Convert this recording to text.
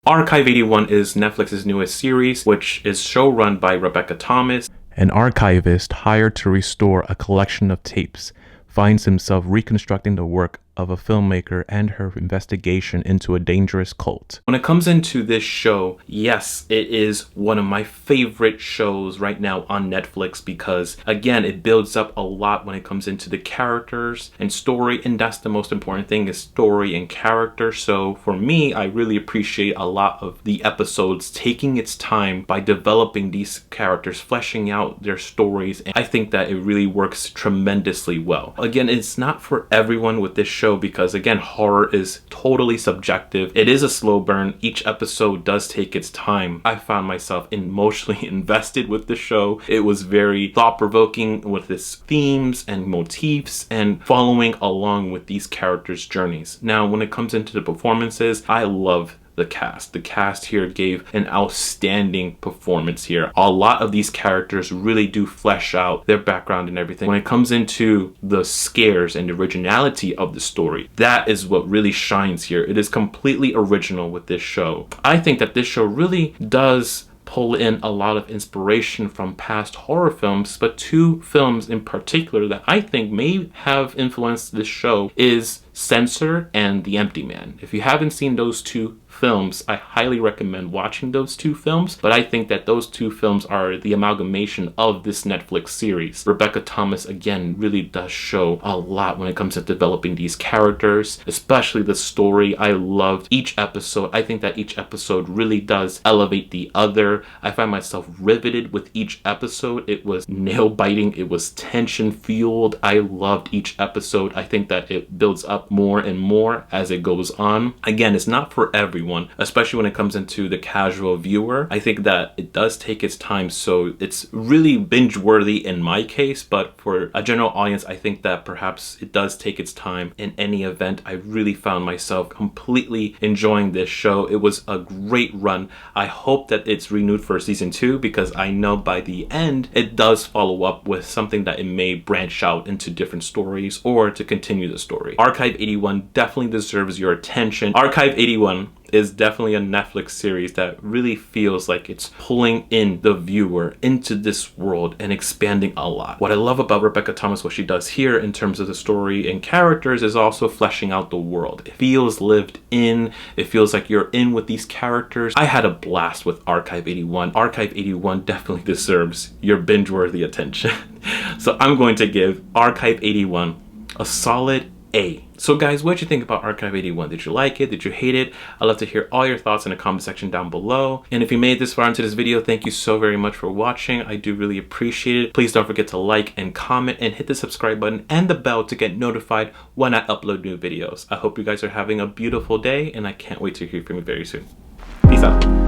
Archive 81 is Netflix's newest series, which is showrun by Rebecca Thomas. An archivist hired to restore a collection of tapes finds himself reconstructing the work of a filmmaker and her investigation into a dangerous cult. When it comes into this show, yes, it is one of my favorite shows right now on Netflix because, again, it builds up a lot when it comes into the characters and story, and that's the most important thing, is story and character. So for me, I really appreciate a lot of the episodes taking its time by developing these characters, fleshing out their stories, and I think that it really works tremendously well. Again, it's not for everyone with this show because, again, horror is totally subjective. It is a slow burn. Each episode does take its time. I found myself emotionally invested with the show. It was very thought-provoking with its themes and motifs and following along with these characters' journeys. Now, when it comes into the performances, I love the cast. The cast here gave an outstanding performance here. A lot of these characters really do flesh out their background and everything. When it comes into the scares and the originality of the story, that is what really shines here. It is completely original with this show. I think that this show really does pull in a lot of inspiration from past horror films, but two films in particular that I think may have influenced this show is Censor and The Empty Man. If you haven't seen those two films, I highly recommend watching those two films, but I think that those two films are the amalgamation of this Netflix series. Rebecca Thomas, again, really does show a lot when it comes to developing these characters, especially the story. I loved each episode. I think that each episode really does elevate the other. I find myself riveted with each episode. It was nail-biting. It was tension-fueled. I loved each episode. I think that it builds up more and more as it goes on. Again, it's not for everyone, especially when it comes into the casual viewer. I think that it does take its time, so it's really binge worthy in my case, but for a general audience, I think that perhaps it does take its time. In any event, I really found myself completely enjoying this show. It was a great run. I hope that it's renewed for season 2 because I know by the end it does follow up with something that it may branch out into different stories or to continue the story. Archive 81 definitely deserves your attention. Archive 81 is definitely a Netflix series that really feels like it's pulling in the viewer into this world and expanding a lot. What I love about Rebecca Thomas, what she does here in terms of the story and characters, is also fleshing out the world. It feels lived in. It feels like you're in with these characters. I had a blast with Archive 81. Archive 81 definitely deserves your binge-worthy attention. So I'm going to give Archive 81 a solid A. So guys, what did you think about Archive 81? Did you like it? Did you hate it? I'd love to hear all your thoughts in the comment section down below. And if you made it this far into this video, thank you so very much for watching. I do really appreciate it. Please don't forget to like and comment and hit the subscribe button and the bell to get notified when I upload new videos. I hope you guys are having a beautiful day and I can't wait to hear from you very soon. Peace out.